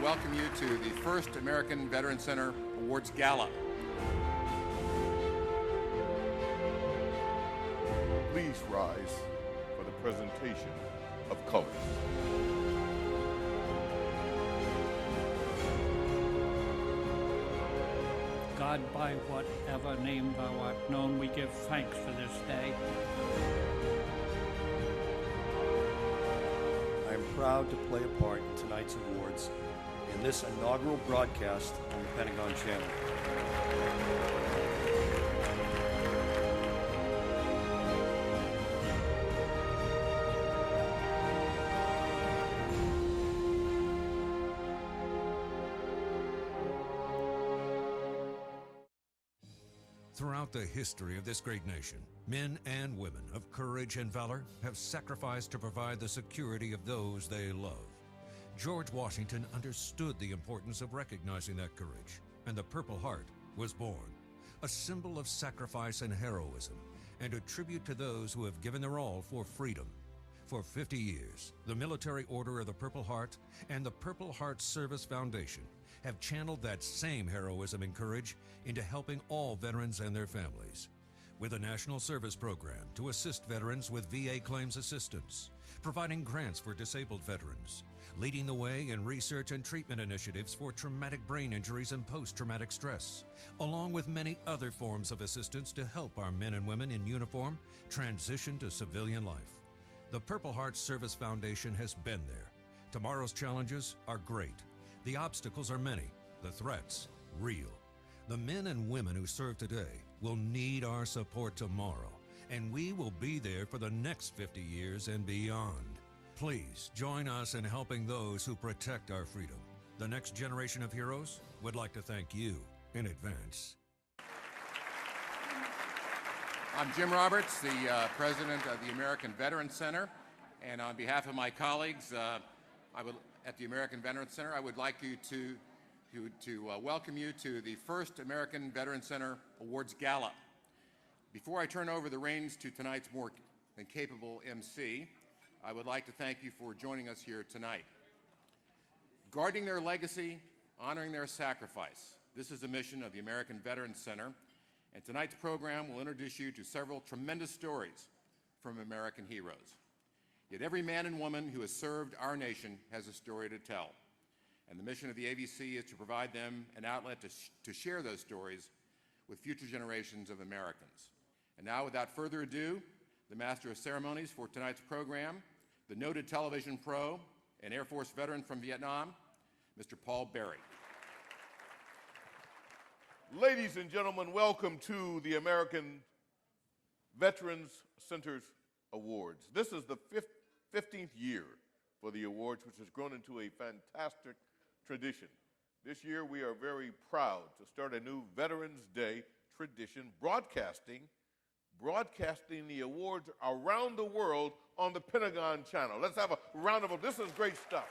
welcome you to the first American Veterans Center Awards Gala. Please rise for the presentation of colors. God, by whatever name thou art known, we give thanks for this day. I am proud to play a part in tonight's awards in this inaugural broadcast on the Pentagon Channel. Throughout the history of this great nation, men and women of courage and valor have sacrificed to provide the security of those they love. George Washington understood the importance of recognizing that courage, and the Purple Heart was born, a symbol of sacrifice and heroism, and a tribute to those who have given their all for freedom. For 50 years, the Military Order of the Purple Heart and the Purple Heart Service Foundation have channeled that same heroism and courage into helping all veterans and their families. With a national service program to assist veterans with VA claims assistance, providing grants for disabled veterans, leading the way in research and treatment initiatives for traumatic brain injuries and post-traumatic stress, along with many other forms of assistance to help our men and women in uniform transition to civilian life. The Purple Heart Service Foundation has been there. Tomorrow's challenges are great. The obstacles are many, the threats real. The men and women who serve today will need our support tomorrow, and we will be there for the next 50 years and beyond. Please join us in helping those who protect our freedom. The next generation of heroes would like to thank you in advance. I'm Jim Roberts, the president of the American Veterans Center, and on behalf of my colleagues at the American Veterans Center, I would like you to welcome you to the first American Veterans Center Awards Gala. Before I turn over the reins to tonight's more than capable MC, I would like to thank you for joining us here tonight. Guarding their legacy, honoring their sacrifice. This is the mission of the American Veterans Center, and tonight's program will introduce you to several tremendous stories from American heroes. Yet every man and woman who has served our nation has a story to tell, and the mission of the AVC is to provide them an outlet to share those stories with future generations of Americans. And now, without further ado, the Master of Ceremonies for tonight's program, the noted television pro and Air Force veteran from Vietnam, Mr. Paul Berry. Ladies and gentlemen, welcome to the American Veterans Center's Awards. This is the 15th year for the awards, which has grown into a fantastic tradition. This year, we are very proud to start a new Veterans Day tradition, broadcasting the awards around the world on the Pentagon Channel. Let's have a round of applause. This is great stuff.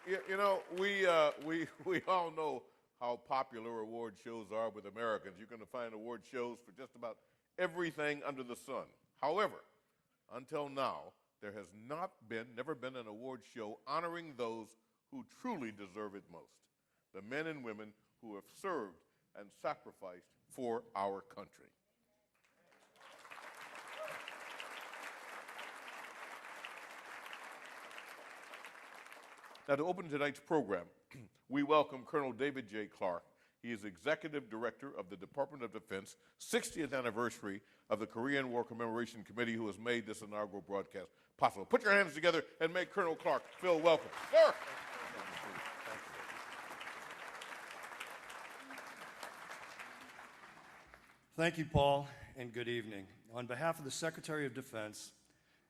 You know, we all know how popular award shows are with Americans. You're going to find award shows for just about everything under the sun. However, until now, there has never been an award show honoring those who truly deserve it most, the men and women who have served and sacrificed for our country. Now, to open tonight's program, we welcome Colonel David J. Clark. He is Executive Director of the Department of Defense, 60th anniversary of the Korean War Commemoration Committee, who has made this inaugural broadcast possible. Put your hands together and make Colonel Clark feel welcome. Sir! Thank you, Paul, and good evening. On behalf of the Secretary of Defense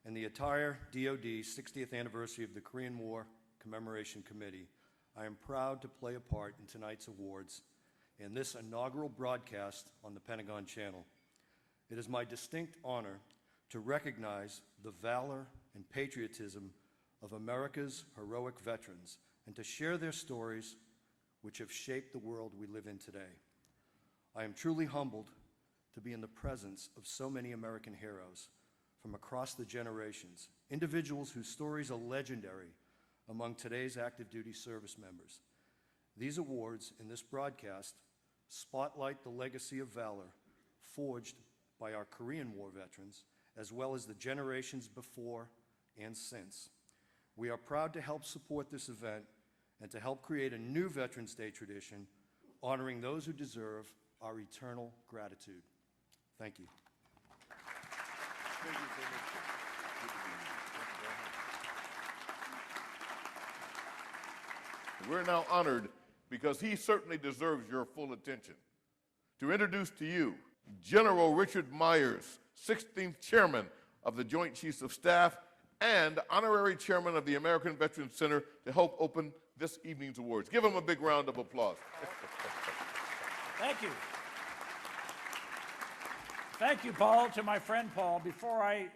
and the entire DoD 60th anniversary of the Korean War Commemoration Committee, I am proud to play a part in tonight's awards in this inaugural broadcast on the Pentagon Channel. It is my distinct honor to recognize the valor and patriotism of America's heroic veterans and to share their stories which have shaped the world we live in today. I am truly humbled to be in the presence of so many American heroes from across the generations, individuals whose stories are legendary among today's active duty service members. These awards in this broadcast spotlight the legacy of valor forged by our Korean War veterans, as well as the generations before and since. We are proud to help support this event and to help create a new Veterans Day tradition, honoring those who deserve our eternal gratitude. Thank you. Thank you so much, sir. Good to be here. Thank you very much. We're now honored because he certainly deserves your full attention. To introduce to you General Richard Myers, 16th Chairman of the Joint Chiefs of Staff and Honorary Chairman of the American Veterans Center, to help open this evening's awards. Give him a big round of applause. Thank you. Thank you, Paul. To my friend Paul, before I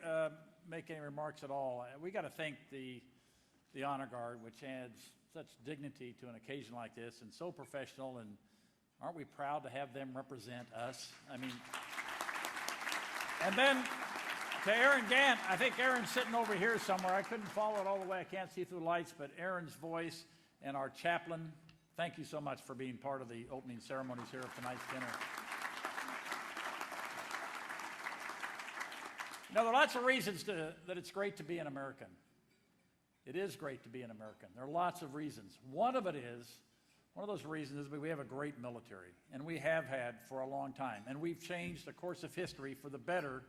make any remarks at all, we got to thank the Honor Guard, which adds such dignity to an occasion like this, and so professional, and aren't we proud to have them represent us? I mean, and then to Aaron Gant, I think Aaron's sitting over here somewhere. I couldn't follow it all the way. I can't see through the lights, but Aaron's voice and our chaplain, thank you so much for being part of the opening ceremonies here of tonight's dinner. You know, there are lots of reasons that it's great to be an American. It is great to be an American. There are lots of reasons. One of those reasons is we have a great military, and we have had for a long time, and we've changed the course of history for the better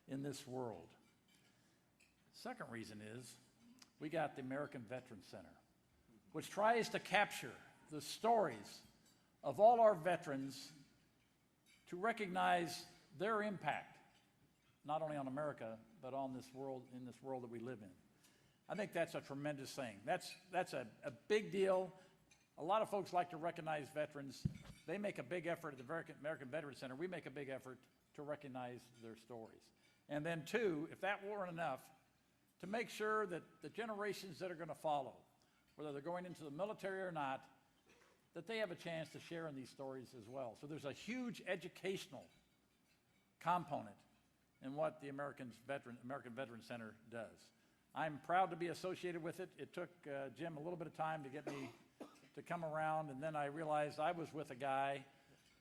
in this world. Second reason is we got the American Veterans Center, which tries to capture the stories of all our veterans to recognize their impact, not only on America, but on this world, in this world that we live in. I think that's a tremendous thing. That's a big deal. A lot of folks like to recognize veterans. They make a big effort at the American Veterans Center. We make a big effort to recognize their stories. And then two, if that weren't enough, to make sure that the generations that are going to follow, whether they're going into the military or not, that they have a chance to share in these stories as well. So there's a huge educational component in what the American Veterans Center does. I'm proud to be associated with it. It took Jim a little bit of time to get me to come around, and then I realized I was with a guy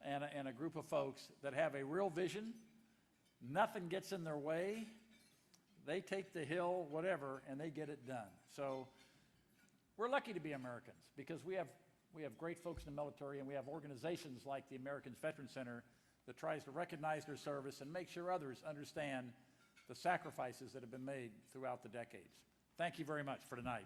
and a group of folks that have a real vision. Nothing gets in their way. They take the hill, whatever, and they get it done. So we're lucky to be Americans because we have great folks in the military, and we have organizations like the American Veterans Center that tries to recognize their service and make sure others understand the sacrifices that have been made throughout the decades. Thank you very much for tonight.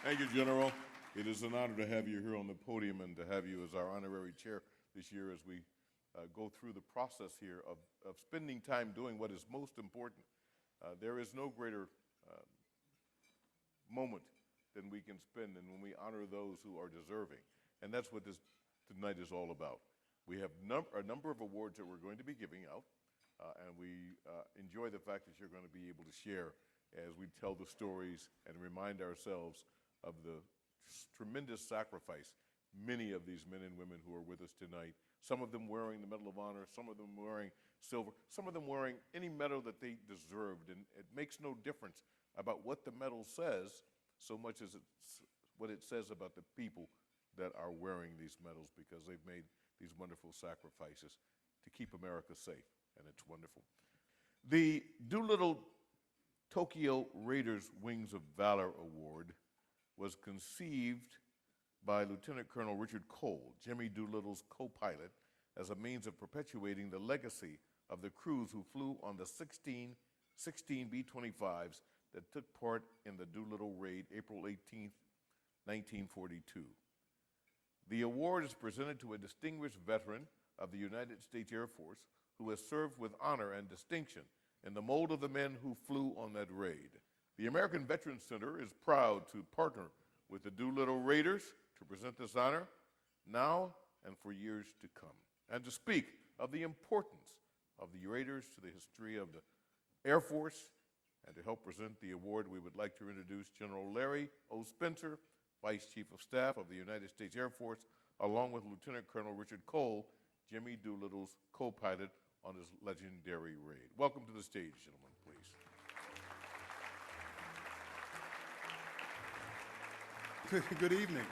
Thank you, General. It is an honor to have you here on the podium and to have you as our honorary chair this year as we go through the process here of spending time doing what is most important. There is no greater moment than we can spend than when we honor those who are deserving. And that's what this tonight is all about. We have a number of awards that we're going to be giving out, and we enjoy the fact that you're going to be able to share as we tell the stories and remind ourselves of the tremendous sacrifice many of these men and women who are with us tonight, some of them wearing the Medal of Honor, some of them wearing silver, some of them wearing any medal that they deserved. And it makes no difference about what the medal says so much as it's what it says about the people that are wearing these medals, because they've made these wonderful sacrifices to keep America safe, and it's wonderful. The Doolittle Tokyo Raiders Wings of Valor Award was conceived by Lieutenant Colonel Richard Cole, Jimmy Doolittle's co-pilot, as a means of perpetuating the legacy of the crews who flew on the 16 B-25s that took part in the Doolittle raid April 18, 1942. The award is presented to a distinguished veteran of the United States Air Force who has served with honor and distinction in the mold of the men who flew on that raid. The American Veterans Center is proud to partner with the Doolittle Raiders to present this honor now and for years to come, and to speak of the importance of the Raiders to the history of the Air Force. And to help present the award, we would like to introduce General Larry O. Spencer, Vice Chief of Staff of the United States Air Force, along with Lieutenant Colonel Richard Cole, Jimmy Doolittle's co-pilot on his legendary raid. Welcome to the stage, gentlemen, please. Good evening.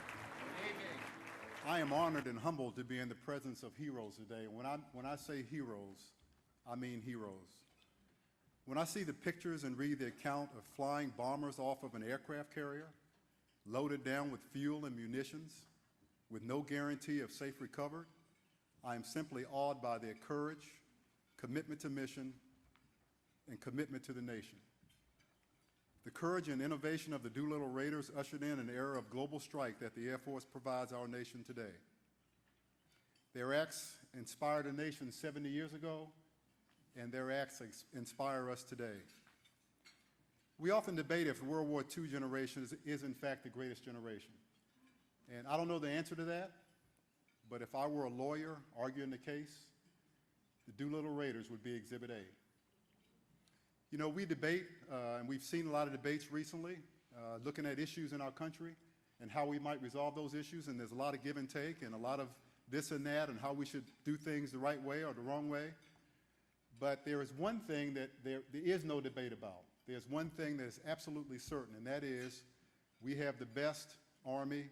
I am honored and humbled to be in the presence of heroes today. When I say heroes, I mean heroes. When I see the pictures and read the account of flying bombers off of an aircraft carrier, loaded down with fuel and munitions, with no guarantee of safe recovery, I am simply awed by their courage, commitment to mission, and commitment to the nation. The courage and innovation of the Doolittle Raiders ushered in an era of global strike that the Air Force provides our nation today. Their acts inspired a nation 70 years ago, and their acts inspire us today. We often debate if the World War II generation is in fact the greatest generation. And I don't know the answer to that, but if I were a lawyer arguing the case, the Doolittle Raiders would be Exhibit A. You know, we debate, and we've seen a lot of debates recently, looking at issues in our country and how we might resolve those issues, and there's a lot of give and take and a lot of this and that and how we should do things the right way or the wrong way. But there is one thing that there is no debate about. There's one thing that is absolutely certain, and that is we have the best Army,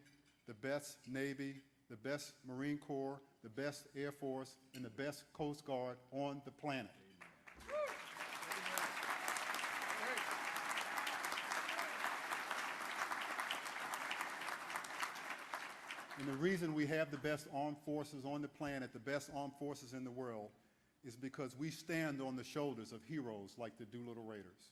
the best Navy, the best Marine Corps, the best Air Force, and the best Coast Guard on the planet. And the reason we have the best armed forces on the planet, the best armed forces in the world, is because we stand on the shoulders of heroes like the Doolittle Raiders.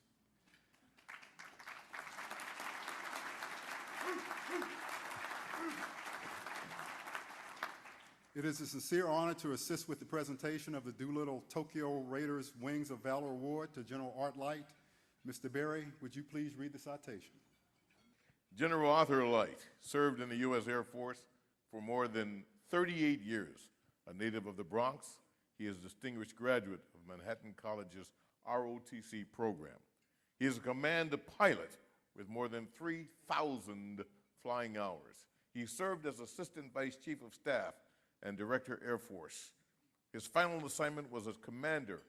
It is a sincere honor to assist with the presentation of the Doolittle Tokyo Raiders Wings of Valor Award to General Art Light. Mr. Berry, would you please read the citation? General Arthur Light served in the U.S. Air Force for more than 38 years. A native of the Bronx, he is a distinguished graduate of Manhattan College's ROTC program. He is a command pilot with more than 3,000 flying hours. He served as Assistant Vice Chief of Staff and Director Air Force. His final assignment was as Commander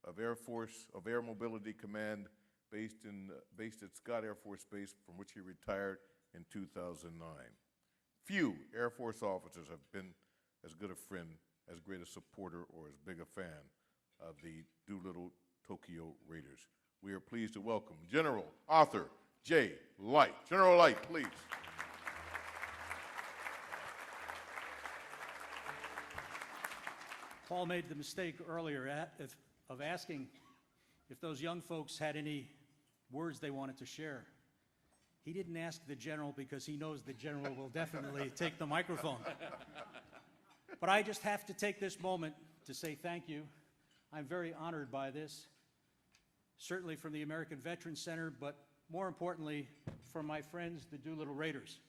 of Air Mobility Command based at Scott Air Force Base, from which he retired in 2009. Few Air Force officers have been as good a friend, as great a supporter, or as big a fan of the Doolittle Tokyo Raiders. We are pleased to welcome General Arthur J. Light. General Light, please. Paul made the mistake earlier of asking if those young folks had any words they wanted to share. He didn't ask the general because he knows the general will definitely take the microphone. But I just have to take this moment to say thank you. I'm very honored by this, certainly from the American Veterans Center, but more importantly, from my friends, the Doolittle Raiders.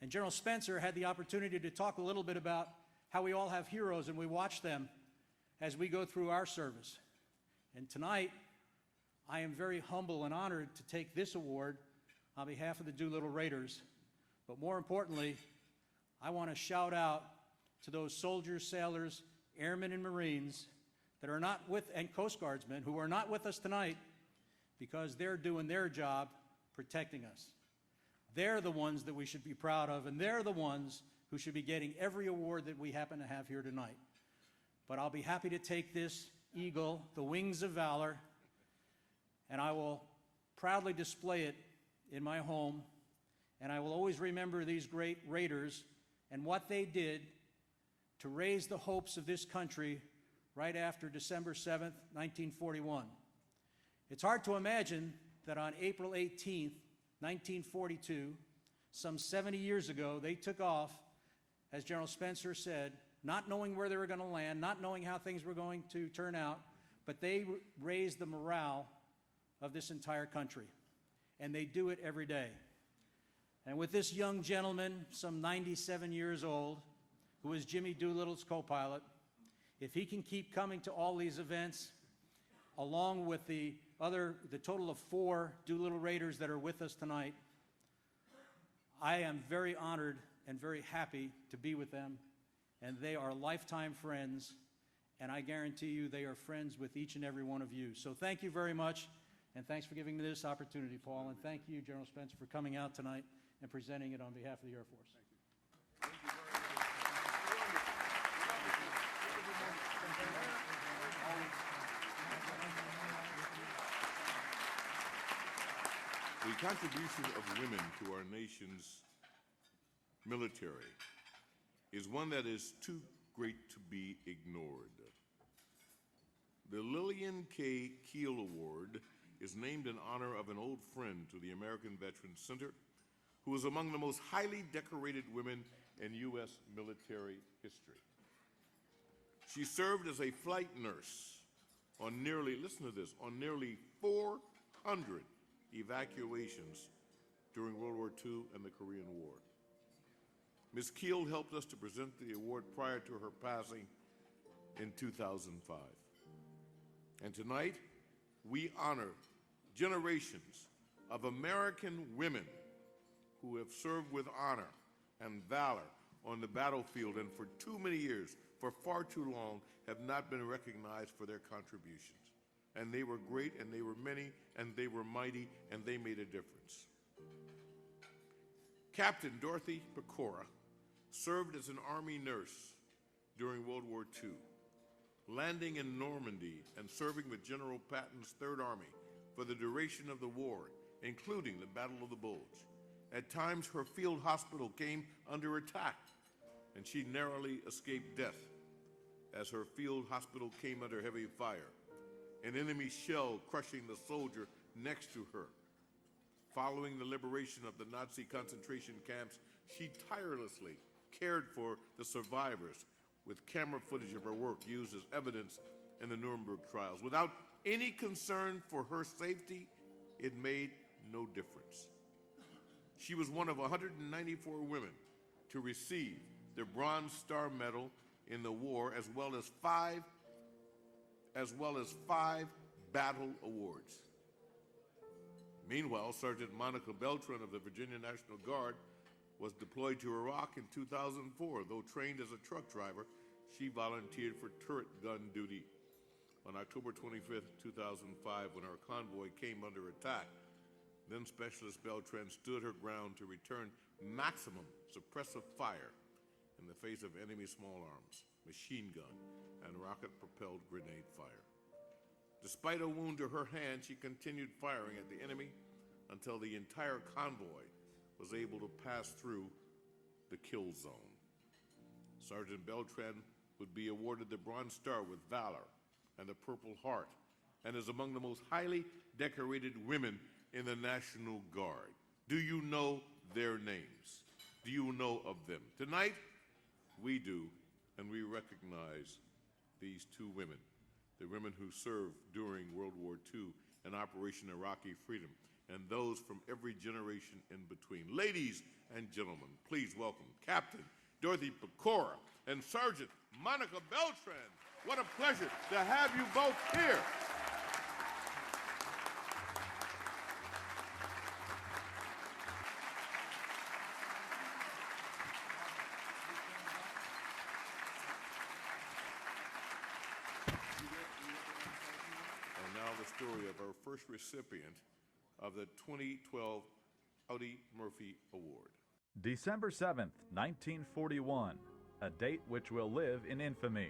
And General Spencer had the opportunity to talk a little bit about how we all have heroes and we watch them as we go through our service. And tonight, I am very humble and honored to take this award on behalf of the Doolittle Raiders. But more importantly, I want to shout out to those soldiers, sailors, airmen, and Marines that are not with, and Coast Guardsmen who are not with us tonight because they're doing their job protecting us. They're the ones that we should be proud of, and they're the ones who should be getting every award that we happen to have here tonight. But I'll be happy to take this eagle, the Wings of Valor, and I will proudly display it in my home, and I will always remember these great Raiders and what they did to raise the hopes of this country right after December 7th, 1941. It's hard to imagine that on April 18th, 1942, some 70 years ago, they took off, as General Spencer said, not knowing where they were going to land, not knowing how things were going to turn out, but they raised the morale of this entire country. And they do it every day. And with this young gentleman, some 97 years old, who is Jimmy Doolittle's co-pilot, if he can keep coming to all these events, along with the total of 4 Doolittle Raiders that are with us tonight, I am very honored and very happy to be with them and they are lifetime friends, and I guarantee you they are friends with each and every one of you. So thank you very much, and thanks for giving me this opportunity, Paul, and thank you, General Spencer, for coming out tonight and presenting it on behalf of the Air Force. The contribution of women to our nation's military is one that is too great to be ignored. The Lillian K. Keel Award is named in honor of an old friend to the American Veterans Center, who is among the most highly decorated women in U.S. military history. She served as a flight nurse on nearly, listen to this, on nearly 400 evacuations during World War II and the Korean War. Ms. Keel helped us to present the award prior to her passing in 2005. And tonight, we honor generations of American women who have served with honor and valor on the battlefield and for too many years, for far too long, have not been recognized for their contributions. And they were great, and they were many, and they were mighty, and they made a difference. Captain Dorothy Pecora served as an Army nurse during World War II, landing in Normandy and serving with General Patton's Third Army for the duration of the war, including the Battle of the Bulge. At times, her field hospital came under attack, and she narrowly escaped death as her field hospital came under heavy fire, an enemy shell crushing the soldier next to her. Following the liberation of the Nazi concentration camps, she tirelessly cared for the survivors with camera footage of her work used as evidence in the Nuremberg trials. Without any concern for her safety, it made no difference. She was one of 194 women to receive the Bronze Star Medal in the war, as well as five battle awards. Meanwhile, Sergeant Monica Beltran of the Virginia National Guard was deployed to Iraq in 2004. Though trained as a truck driver, she volunteered for turret gun duty. On October 25th, 2005, when our convoy came under attack, then Specialist Beltran stood her ground to return maximum suppressive fire in the face of enemy small arms, machine gun, and rocket-propelled grenade fire. Despite a wound to her hand, she continued firing at the enemy until the entire convoy was able to pass through the kill zone. Sergeant Beltran would be awarded the Bronze Star with Valor and the Purple Heart, and is among the most highly decorated women in the National Guard. Do you know their names? Do you know of them? Tonight, we do, and we recognize these two women, the women who served during World War II and Operation Iraqi Freedom, and those from every generation in between. Ladies and gentlemen, please welcome Captain Dorothy Pecora and Sergeant Monica Beltran. What a pleasure to have you both here. And now the story of our first recipient of the 2012 Audie Murphy Award. December 7th, 1941, a date which will live in infamy.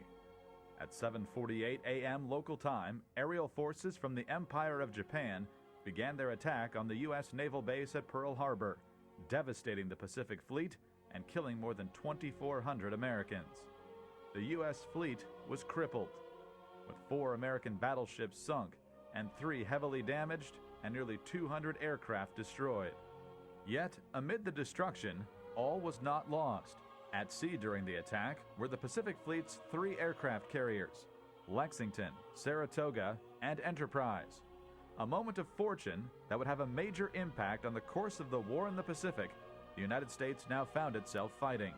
At 7:48 a.m. local time, aerial forces from the Empire of Japan began their attack on the U.S. naval base at Pearl Harbor, devastating the Pacific Fleet and killing more than 2,400 Americans. The U.S. fleet was crippled, with 4 American battleships sunk and 3 heavily damaged and nearly 200 aircraft destroyed. Yet, amid the destruction, all was not lost. At sea during the attack were the Pacific Fleet's 3 aircraft carriers, Lexington, Saratoga, and Enterprise. A moment of fortune that would have a major impact on the course of the war in the Pacific the United States now found itself fighting.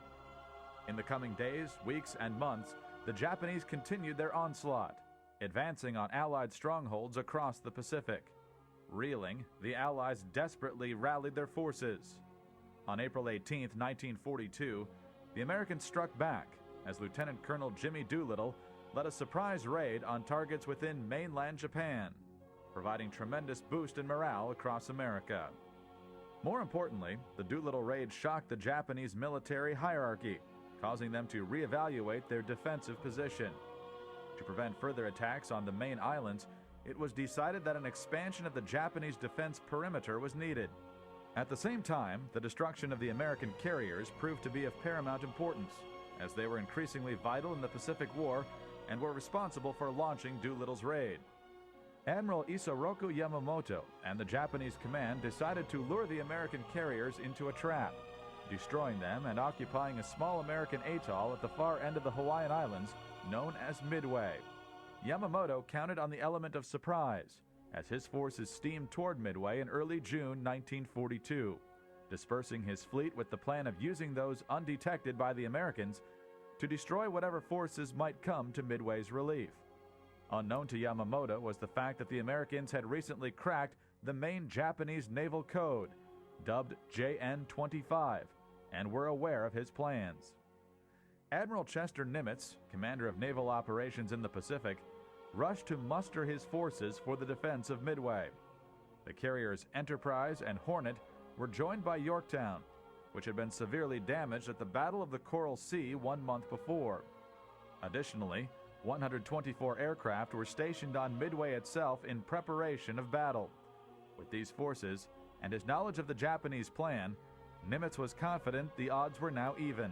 In the coming days, weeks, and months, the Japanese continued their onslaught, advancing on Allied strongholds across the Pacific. Reeling, the Allies desperately rallied their forces. On April 18, 1942, the Americans struck back, as Lieutenant Colonel Jimmy Doolittle led a surprise raid on targets within mainland Japan, providing tremendous boost in morale across America. More importantly, the Doolittle raid shocked the Japanese military hierarchy, causing them to reevaluate their defensive position. To prevent further attacks on the main islands, it was decided that an expansion of the Japanese defense perimeter was needed. At the same time, the destruction of the American carriers proved to be of paramount importance, as they were increasingly vital in the Pacific War and were responsible for launching Doolittle's raid. Admiral Isoroku Yamamoto and the Japanese command decided to lure the American carriers into a trap, destroying them and occupying a small American atoll at the far end of the Hawaiian Islands known as Midway. Yamamoto counted on the element of surprise as his forces steamed toward Midway in early June 1942, dispersing his fleet with the plan of using those undetected by the Americans to destroy whatever forces might come to Midway's relief. Unknown to Yamamoto was the fact that the Americans had recently cracked the main Japanese naval code, dubbed JN-25, and were aware of his plans. Admiral Chester Nimitz, commander of naval operations in the Pacific, rushed to muster his forces for the defense of Midway. The carriers Enterprise and Hornet were joined by Yorktown, which had been severely damaged at the Battle of the Coral Sea 1 month before. Additionally, 124 aircraft were stationed on Midway itself in preparation of battle. With these forces and his knowledge of the Japanese plan, Nimitz was confident the odds were now even.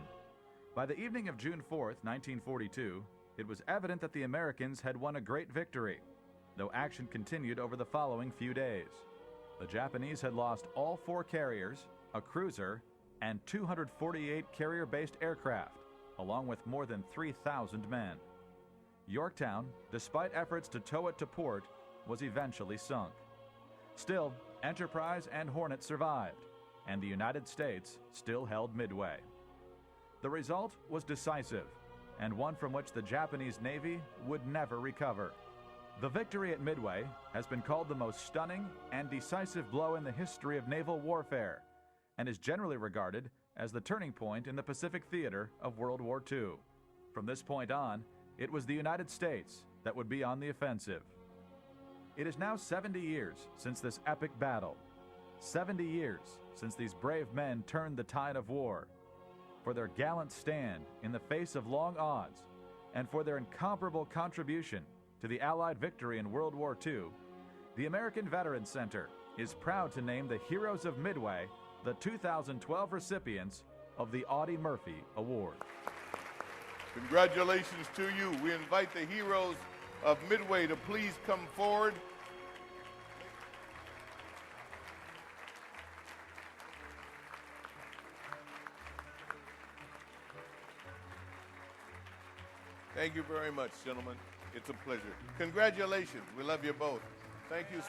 By the evening of June 4, 1942, it was evident that the Americans had won a great victory, though action continued over the following few days. The Japanese had lost all 4 carriers, a cruiser, and 248 carrier-based aircraft, along with more than 3,000 men. Yorktown, despite efforts to tow it to port, was eventually sunk. Still, Enterprise and Hornet survived, and the United States still held Midway. The result was decisive, and one from which the Japanese Navy would never recover. The victory at Midway has been called the most stunning and decisive blow in the history of naval warfare, and is generally regarded as the turning point in the Pacific theater of World War II. From this point on, it was the United States that would be on the offensive. It is now 70 years since this epic battle, 70 years since these brave men turned the tide of war. For their gallant stand in the face of long odds, and for their incomparable contribution to the Allied victory in World War II, the American Veterans Center is proud to name the heroes of Midway the 2012 recipients of the Audie Murphy Award. Congratulations to you. We invite the heroes of Midway to please come forward. Thank you very much, gentlemen. It's a pleasure. Congratulations. We love you both. Thank you.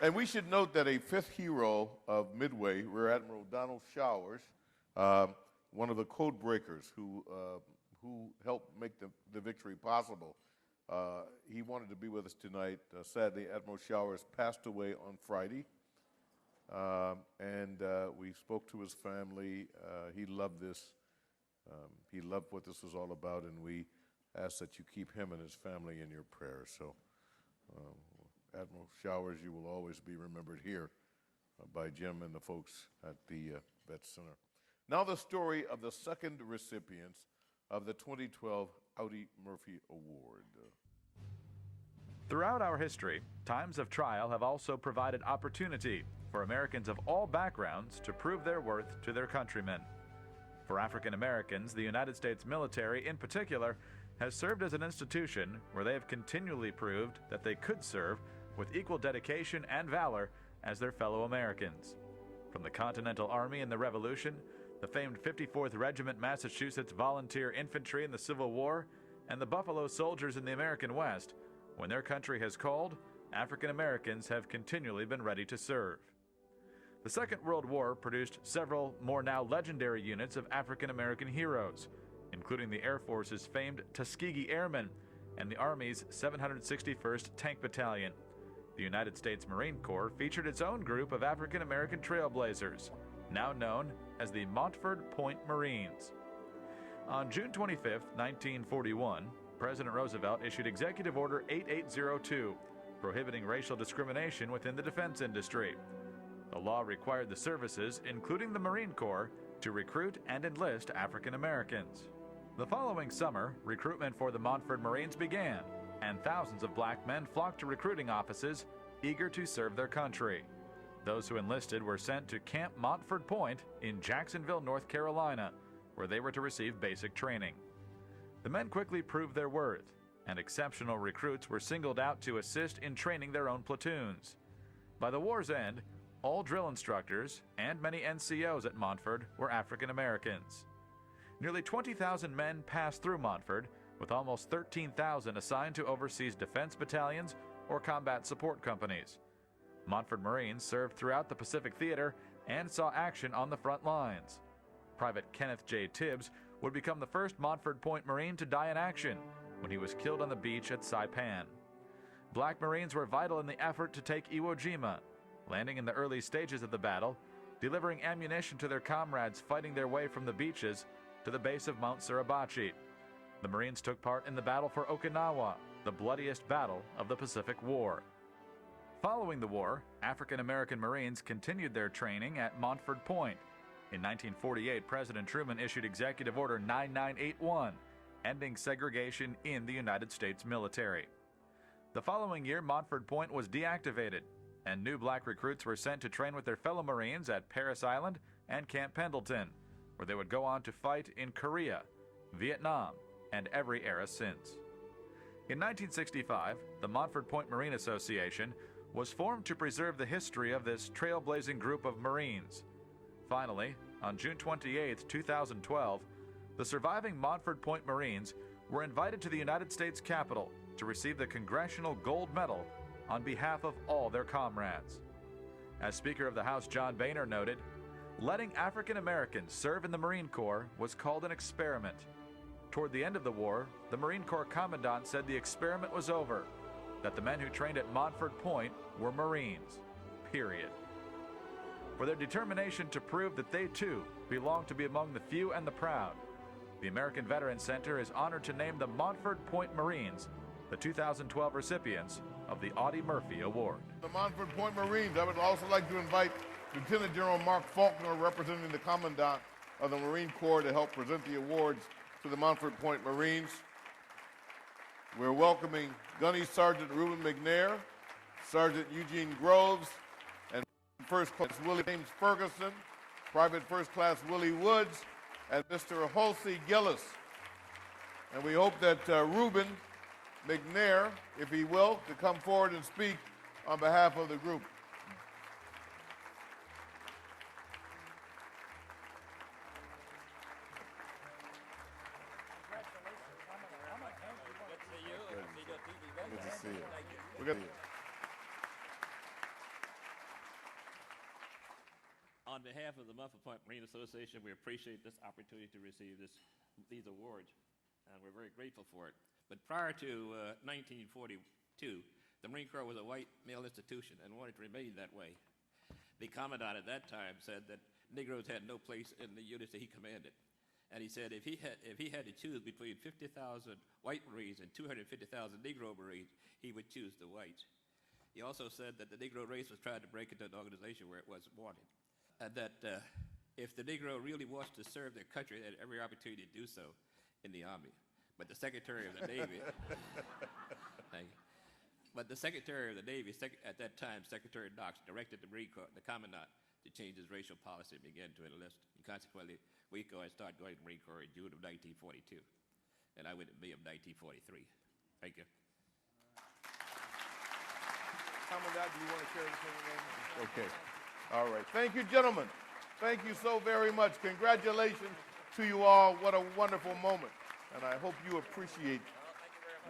And we should note that a 5th hero of Midway, Rear Admiral Donald Showers, one of the code breakers who helped make the victory possible, he wanted to be with us tonight. Sadly, Admiral Showers passed away on Friday, and we spoke to his family. He loved this. He loved what this was all about, and we ask that you keep him and his family in your prayers. So, Admiral Showers, you will always be remembered here by Jim and the folks at the Vet Center. Now the story of the second recipients of the 2012 Audie Murphy Award. Throughout our history, times of trial have also provided opportunity for Americans of all backgrounds to prove their worth to their countrymen. For African Americans, the United States military in particular has served as an institution where they have continually proved that they could serve with equal dedication and valor as their fellow Americans. From the Continental Army in the Revolution, the famed 54th Regiment Massachusetts Volunteer Infantry in the Civil War, and the Buffalo Soldiers in the American West, when their country has called, African Americans have continually been ready to serve. The Second World War produced several more now legendary units of African American heroes, including the Air Force's famed Tuskegee Airmen and the Army's 761st Tank Battalion. The United States Marine Corps featured its own group of African American trailblazers, now known as the Montford Point Marines. On June 25, 1941, President Roosevelt issued Executive Order 8802, prohibiting racial discrimination within the defense industry. The law required the services, including the Marine Corps, to recruit and enlist African Americans. The following summer, recruitment for the Montford Marines began, and thousands of black men flocked to recruiting offices, eager to serve their country. Those who enlisted were sent to Camp Montford Point in Jacksonville, North Carolina, where they were to receive basic training. The men quickly proved their worth, and exceptional recruits were singled out to assist in training their own platoons. By the war's end, all drill instructors and many NCOs at Montford were African Americans. Nearly 20,000 men passed through Montford, with almost 13,000 assigned to overseas defense battalions or combat support companies. Montford Marines served throughout the Pacific Theater and saw action on the front lines. Private Kenneth J. Tibbs would become the first Montford Point Marine to die in action when he was killed on the beach at Saipan. Black Marines were vital in the effort to take Iwo Jima, landing in the early stages of the battle, delivering ammunition to their comrades fighting their way from the beaches to the base of Mount Suribachi. The Marines took part in the battle for Okinawa, the bloodiest battle of the Pacific War. Following the war, African American Marines continued their training at Montford Point. In 1948, President Truman issued Executive Order 9981, ending segregation in the United States military. The following year, Montford Point was deactivated, and new black recruits were sent to train with their fellow Marines at Parris Island and Camp Pendleton, where they would go on to fight in Korea, Vietnam, and every era since. In 1965, the Montford Point Marine Association was formed to preserve the history of this trailblazing group of Marines. Finally, on June 28, 2012, the surviving Montford Point Marines were invited to the United States Capitol to receive the Congressional Gold Medal on behalf of all their comrades. As Speaker of the House John Boehner noted, letting African Americans serve in the Marine Corps was called an experiment. Toward the end of the war, the Marine Corps Commandant said the experiment was over, that the men who trained at Montford Point were Marines, period. For their determination to prove that they too belong to be among the few and the proud, the American Veterans Center is honored to name the Montford Point Marines the 2012 recipients of the Audie Murphy Award. The Montford Point Marines, I would also like to invite Lieutenant General Mark Faulkner, representing the Commandant of the Marine Corps, to help present the awards to the Montford Point Marines. We're welcoming Gunny Sergeant Reuben McNair, Sergeant Eugene Groves, and First Class Willie James Ferguson, Private First Class Willie Woods, and Mr. Halsey Gillis. And we hope that Reuben McNair, if he will, to come forward and speak on behalf of the group. Good to see you. We're good. On behalf of the Montford Point Marine Association, we appreciate this opportunity to receive these awards, and we're very grateful for it. But prior to 1942, the Marine Corps was a white male institution and wanted to remain that way. The Commandant at that time said that Negroes had no place in the units that he commanded. And he said if he had to choose between 50,000 white Marines and 250,000 Negro Marines, he would choose the whites. He also said that the Negro race was trying to break into an organization where it wasn't wanted. And that if the Negro really wants to serve their country, they had every opportunity to do so in the Army. But the Secretary of the Navy, thank you. But the Secretary of the Navy, at that time, Secretary Knox, directed the Marine Corps, the Commandant, to change his racial policy and begin to enlist. And consequently, we started going to the Marine Corps in June of 1942. And I went in May of 1943. Thank you. Commandant, do you want to share this information? Okay. All right. Thank you, gentlemen. Thank you so very much. Congratulations to you all. What a wonderful moment. And I hope you appreciate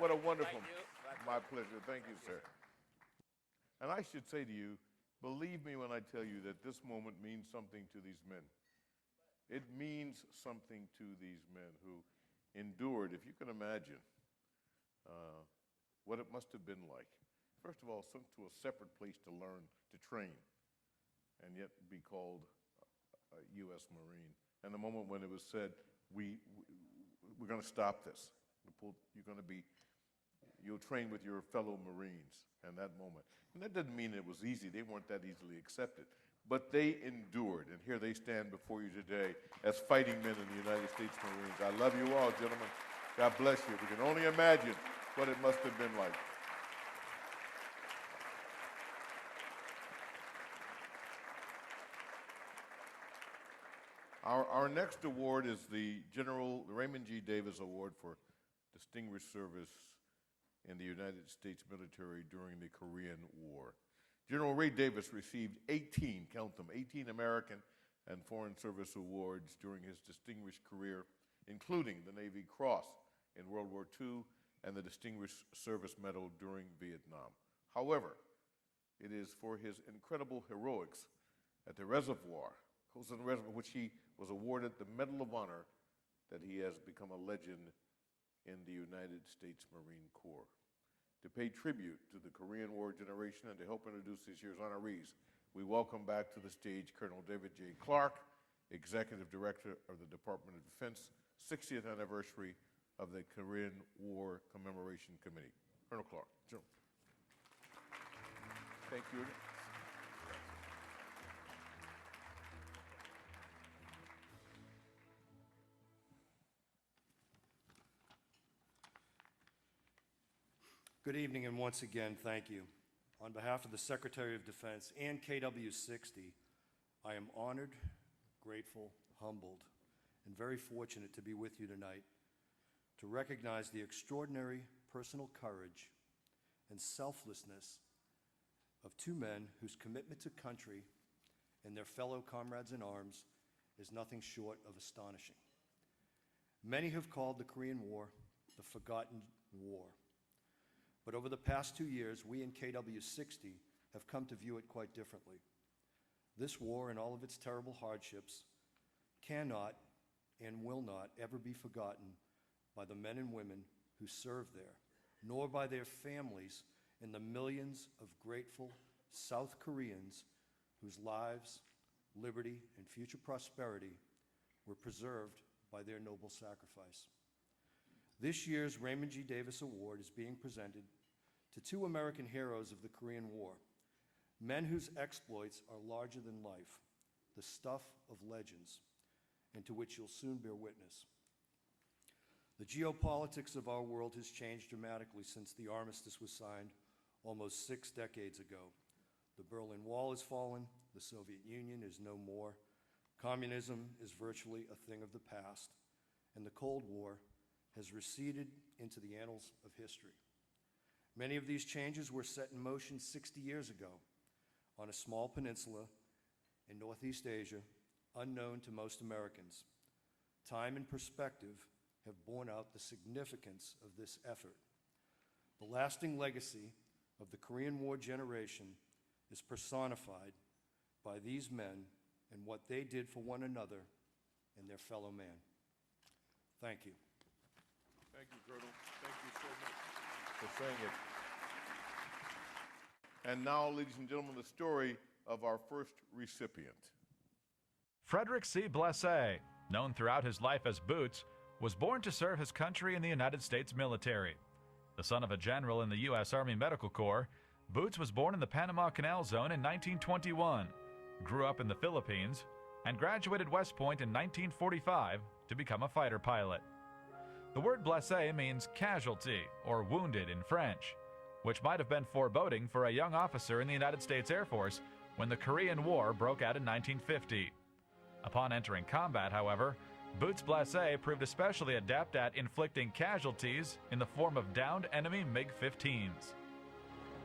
what a wonderful moment. My pleasure. Thank you, sir. And I should say to you, believe me when I tell you that this moment means something to these men. It means something to these men who endured, if you can imagine, what it must have been like. First of all, sent to a separate place to learn, to train, and yet be called a U.S. Marine. And the moment when it was said, we we're going to stop this. You'll train with your fellow Marines in that moment. And that doesn't mean it was easy. They weren't that easily accepted. But they endured, and here they stand before you today as fighting men in the United States Marines. I love you all, gentlemen. God bless you. We can only imagine what it must have been like. Our next award is the Raymond G. Davis Award for Distinguished Service in the United States military during the Korean War. General Ray Davis received 18, count them, 18 American and Foreign Service awards during his distinguished career, including the Navy Cross in World War II and the Distinguished Service Medal during Vietnam. However, it is for his incredible heroics at the reservoir, which he was awarded the Medal of Honor, that he has become a legend in the United States Marine Corps. To pay tribute to the Korean War generation and to help introduce this year's honorees, we welcome back to the stage Colonel David J. Clark, Executive Director of the Department of Defense, 60th anniversary of the Korean War Commemoration Committee. Colonel Clark. General. Thank you. Good evening, and once again, thank you. On behalf of the Secretary of Defense and KW-60, I am honored, grateful, humbled, and very fortunate to be with you tonight to recognize the extraordinary personal courage and selflessness of two men whose commitment to country and their fellow comrades in arms is nothing short of astonishing. Many have called the Korean War the forgotten war. But over the past 2 years, we in KW-60 have come to view it quite differently. This war and all of its terrible hardships cannot and will not ever be forgotten by the men and women who served there, nor by their families and the millions of grateful South Koreans whose lives, liberty, and future prosperity were preserved by their noble sacrifice. This year's Raymond G. Davis Award is being presented to two American heroes of the Korean War, men whose exploits are larger than life, the stuff of legends, and to which you'll soon bear witness. The geopolitics of our world has changed dramatically since the armistice was signed almost 6 decades ago. The Berlin Wall has fallen, the Soviet Union is no more, communism is virtually a thing of the past, and the Cold War has receded into the annals of history. Many of these changes were set in motion 60 years ago on a small peninsula in Northeast Asia, unknown to most Americans. Time and perspective have borne out the significance of this effort. The lasting legacy of the Korean War generation is personified by these men and what they did for one another and their fellow man. Thank you. Thank you, Colonel. Thank you so much for saying it. And now, ladies and gentlemen, the story of our first recipient. Frederick C. Blessé, known throughout his life as Boots, was born to serve his country in the United States military. The son of a general in the U.S. Army Medical Corps, Boots was born in the Panama Canal Zone in 1921, grew up in the Philippines, and graduated West Point in 1945 to become a fighter pilot. The word blessé means casualty or wounded in French, which might have been foreboding for a young officer in the United States Air Force when the Korean War broke out in 1950. Upon entering combat, however, Boots Blessé proved especially adept at inflicting casualties in the form of downed enemy MiG-15s.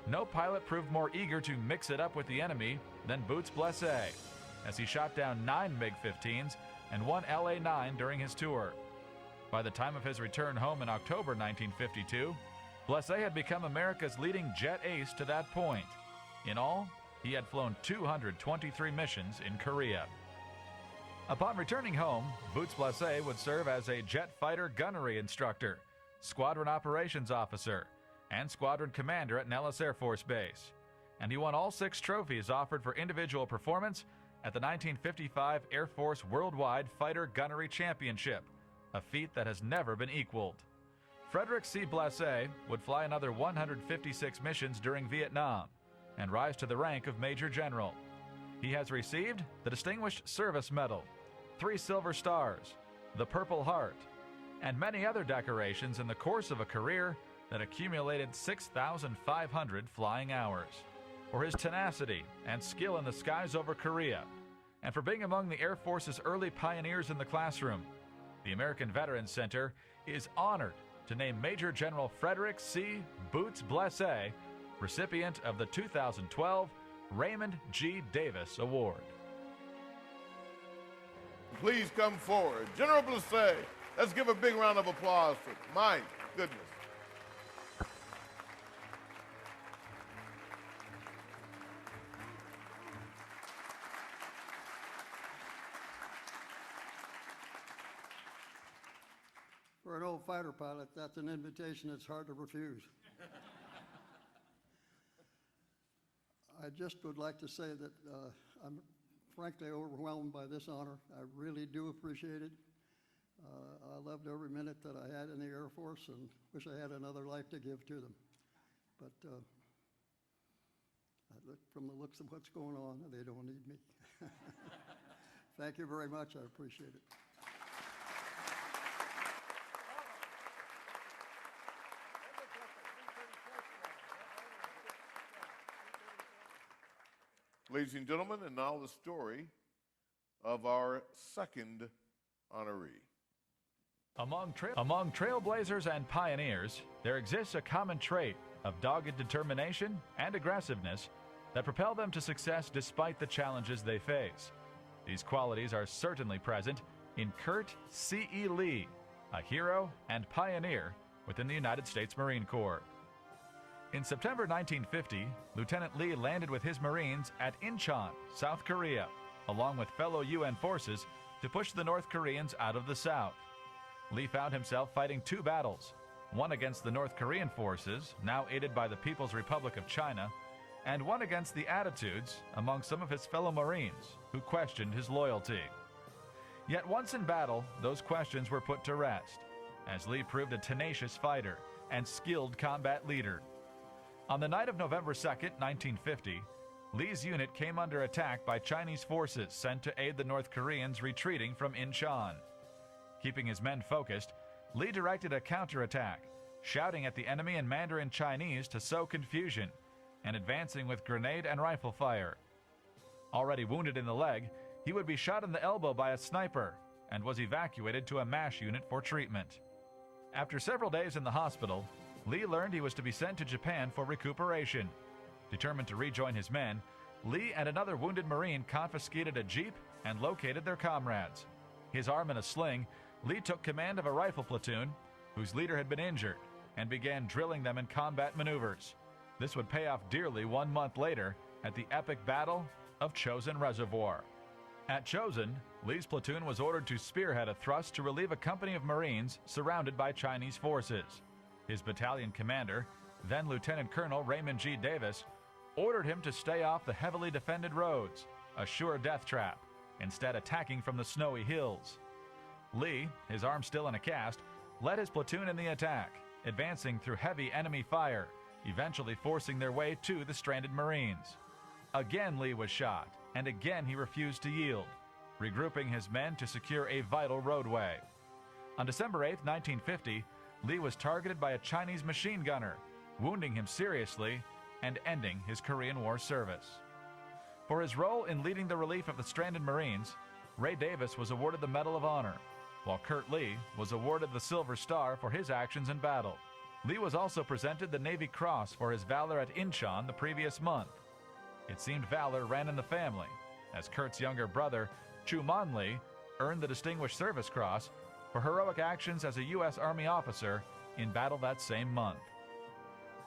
No pilot proved more eager to mix it up with the enemy than Boots Blessé, as he shot down 9 MiG-15s and 1 LA-9 during his tour. By the time of his return home in October 1952, Blessé had become America's leading jet ace to that point. In all, he had flown 223 missions in Korea. Upon returning home, Boots Blessé would serve as a jet fighter gunnery instructor, squadron operations officer, and squadron commander at Nellis Air Force Base. And he won all 6 trophies offered for individual performance at the 1955 Air Force Worldwide Fighter Gunnery Championship, a feat that has never been equaled. Frederick C. Blasé would fly another 156 missions during Vietnam and rise to the rank of Major General. He has received the Distinguished Service Medal, 3 Silver Stars, the Purple Heart, and many other decorations in the course of a career that accumulated 6,500 flying hours. For his tenacity and skill in the skies over Korea, and for being among the Air Force's early pioneers in the classroom, the American Veterans Center is honored to name Major General Frederick C. Boots Blasé recipient of the 2012 Raymond G. Davis Award. Please come forward. General Blasé, let's give a big round of applause for my goodness. For an old fighter pilot, that's an invitation that's hard to refuse. I just would like to say that I'm frankly overwhelmed by this honor. I really do appreciate it. I loved every minute that I had in the Air Force and wish I had another life to give to them. But from the looks of what's going on, they don't need me. Thank you very much. I appreciate it. Ladies and gentlemen, and now the story of our second honoree. Among trailblazers and pioneers, there exists a common trait of dogged determination and aggressiveness that propel them to success despite the challenges they face. These qualities are certainly present in Kurt C.E. Lee, a hero and pioneer within the United States Marine Corps. In September 1950, Lieutenant Lee landed with his Marines at Incheon, South Korea, along with fellow UN forces to push the North Koreans out of the South. Lee found himself fighting 2 battles, one against the North Korean forces, now aided by the People's Republic of China, and one against the attitudes among some of his fellow Marines who questioned his loyalty. Yet once in battle, those questions were put to rest, as Lee proved a tenacious fighter and skilled combat leader. On the night of November 2nd, 1950, Lee's unit came under attack by Chinese forces sent to aid the North Koreans retreating from Incheon. Keeping his men focused, Lee directed a counterattack, shouting at the enemy in Mandarin Chinese to sow confusion, and advancing with grenade and rifle fire. Already wounded in the leg, he would be shot in the elbow by a sniper and was evacuated to a MASH unit for treatment. After several days in the hospital, Lee learned he was to be sent to Japan for recuperation. Determined to rejoin his men, Lee and another wounded Marine confiscated a jeep and located their comrades. His arm in a sling, Lee took command of a rifle platoon whose leader had been injured and began drilling them in combat maneuvers. This would pay off dearly 1 month later at the epic Battle of Chosin Reservoir. At Chosin, Lee's platoon was ordered to spearhead a thrust to relieve a company of Marines surrounded by Chinese forces. His battalion commander, then Lieutenant Colonel Raymond G. Davis, ordered him to stay off the heavily defended roads, a sure death trap, instead attacking from the snowy hills. Lee, his arm still in a cast, led his platoon in the attack, advancing through heavy enemy fire, eventually forcing their way to the stranded Marines. Again Lee was shot, and again he refused to yield, regrouping his men to secure a vital roadway. On December 8, 1950, Lee was targeted by a Chinese machine gunner, wounding him seriously and ending his Korean War service. For his role in leading the relief of the stranded Marines, Ray Davis was awarded the Medal of Honor, while Kurt Lee was awarded the Silver Star for his actions in battle. Lee was also presented the Navy Cross for his valor at Incheon the previous month. It seemed valor ran in the family, as Kurt's younger brother, Chu Mon Lee, earned the Distinguished Service Cross for heroic actions as a U.S. Army officer in battle that same month.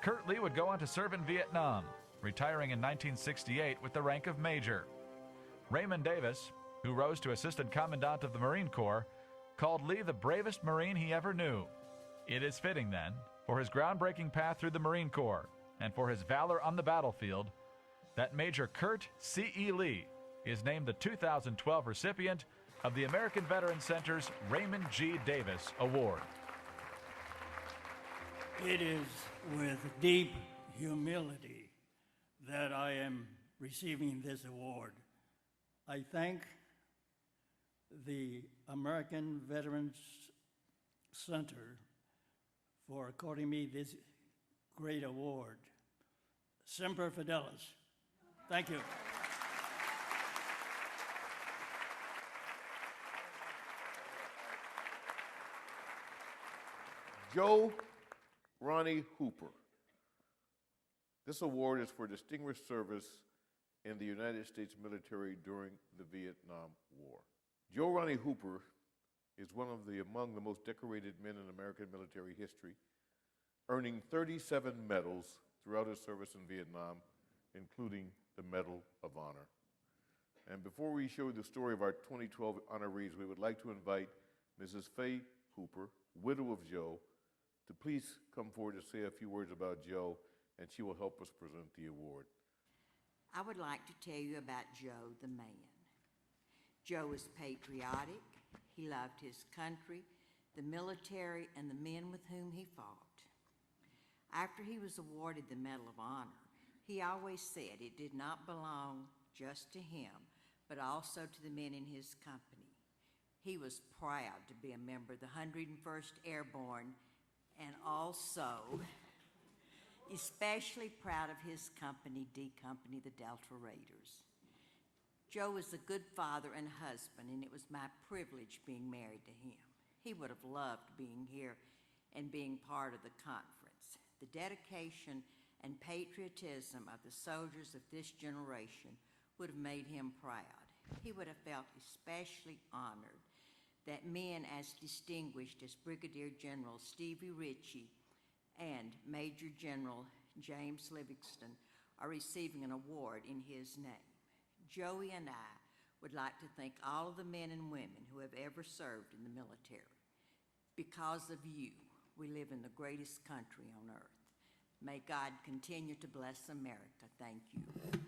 Kurt Lee would go on to serve in Vietnam, retiring in 1968 with the rank of Major. Raymond Davis, who rose to Assistant Commandant of the Marine Corps, called Lee the bravest Marine he ever knew. It is fitting, then, for his groundbreaking path through the Marine Corps and for his valor on the battlefield, that Major Kurt C.E. Lee is named the 2012 recipient of the American Veteran Center's Raymond G. Davis Award. It is with deep humility that I am receiving this award. I thank the American Veterans Center for according me this great award. Semper Fidelis. Thank you. Joe Ronnie Hooper. This award is for distinguished service in the United States military during the Vietnam War. Joe Ronnie Hooper is among the most decorated men in American military history, earning 37 medals throughout his service in Vietnam, including the Medal of Honor. And before we show you the story of our 2012 honorees, we would like to invite Mrs. Faye Hooper, widow of Joe, to please come forward to say a few words about Joe, and she will help us present the award. I would like to tell you about Joe the man. Joe was patriotic. He loved his country, the military, and the men with whom he fought. After he was awarded the Medal of Honor, he always said it did not belong just to him, but also to the men in his company. He was proud to be a member of the 101st Airborne, and also especially proud of his company, D Company, the Delta Raiders. Joe was a good father and husband, and it was my privilege being married to him. He would have loved being here and being part of the conference. The dedication and patriotism of the soldiers of this generation would have made him proud. He would have felt especially honored that men as distinguished as Brigadier General Stevie Ritchie and Major General James Livingston are receiving an award in his name. Joey and I would like to thank all of the men and women who have ever served in the military. Because of you, we live in the greatest country on earth. May God continue to bless America. Thank you.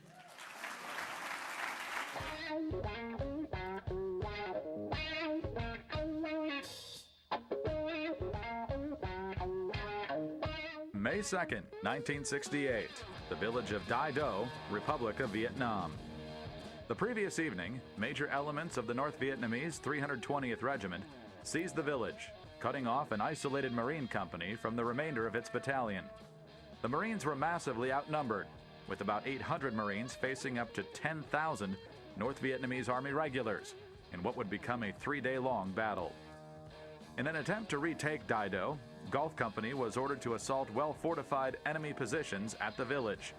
May 2nd, 1968, the village of Dai Do, Republic of Vietnam. The previous evening, major elements of the North Vietnamese 320th Regiment seized the village, cutting off an isolated Marine company from the remainder of its battalion. The Marines were massively outnumbered, with about 800 Marines facing up to 10,000 North Vietnamese Army regulars in what would become a 3-day-long battle. In an attempt to retake Dai Do, Gulf Company was ordered to assault well-fortified enemy positions at the village.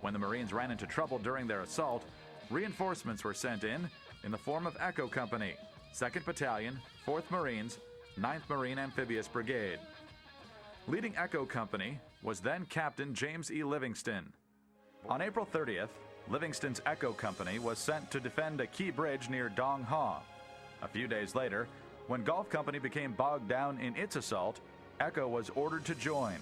When the Marines ran into trouble during their assault, reinforcements were sent in the form of Echo Company, 2nd Battalion, 4th Marines, 9th Marine Amphibious Brigade. Leading Echo Company was then Captain James E. Livingston. On April 30th, Livingston's Echo Company was sent to defend a key bridge near Dong Ha. A few days later, when Gulf Company became bogged down in its assault, Echo was ordered to join.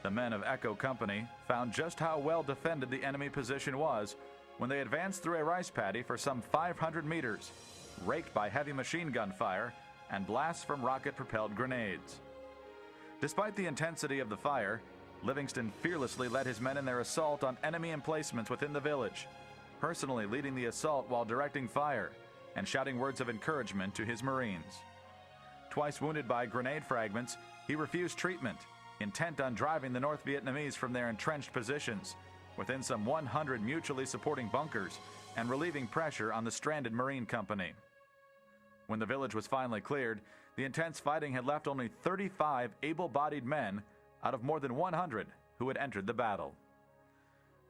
The men of Echo Company found just how well defended the enemy position was when they advanced through a rice paddy for some 500 meters, raked by heavy machine gun fire and blasts from rocket-propelled grenades. Despite the intensity of the fire, Livingston fearlessly led his men in their assault on enemy emplacements within the village, personally leading the assault while directing fire and shouting words of encouragement to his Marines. Twice wounded by grenade fragments, he refused treatment, intent on driving the North Vietnamese from their entrenched positions within some 100 mutually supporting bunkers and relieving pressure on the stranded Marine Company. When the village was finally cleared, the intense fighting had left only 35 able-bodied men out of more than 100 who had entered the battle.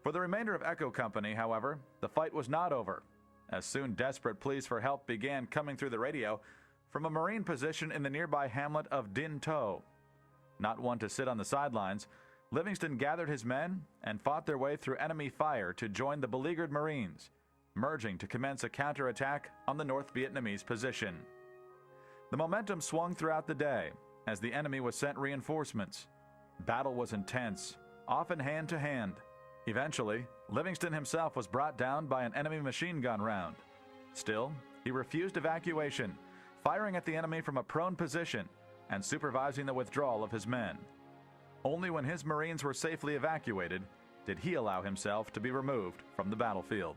For the remainder of Echo Company, however, the fight was not over, as soon desperate pleas for help began coming through the radio from a Marine position in the nearby hamlet of Din To. Not one to sit on the sidelines, Livingston gathered his men and fought their way through enemy fire to join the beleaguered Marines, merging to commence a counterattack on the North Vietnamese position. The momentum swung throughout the day as the enemy was sent reinforcements. Battle was intense, often hand-to-hand. Eventually, Livingston himself was brought down by an enemy machine gun round. Still, He refused evacuation, firing at the enemy from a prone position and supervising the withdrawal of his men. Only when his Marines were safely evacuated did he allow himself to be removed from the battlefield.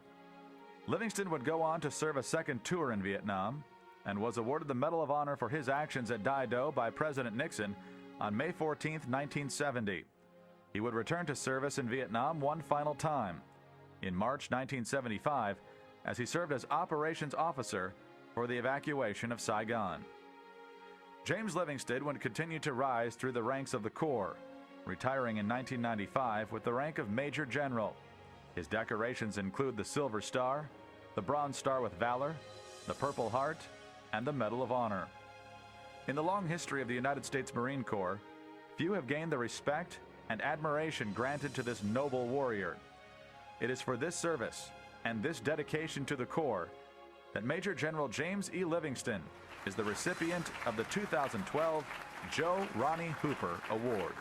Livingston would go on to serve a second tour in Vietnam and was awarded the Medal of Honor for his actions at Dai Do by President Nixon on May 14, 1970. He would return to service in Vietnam one final time in March 1975 as he served as operations officer for the evacuation of Saigon. James Livingston would continue to rise through the ranks of the Corps, retiring in 1995 with the rank of Major General. His decorations include the Silver Star, the Bronze Star with Valor, the Purple Heart, and the Medal of Honor. In the long history of the United States Marine Corps, few have gained the respect and admiration granted to this noble warrior. It is for this service and this dedication to the Corps that Major General James E. Livingston is the recipient of the 2012 Joe Ronnie Hooper Award.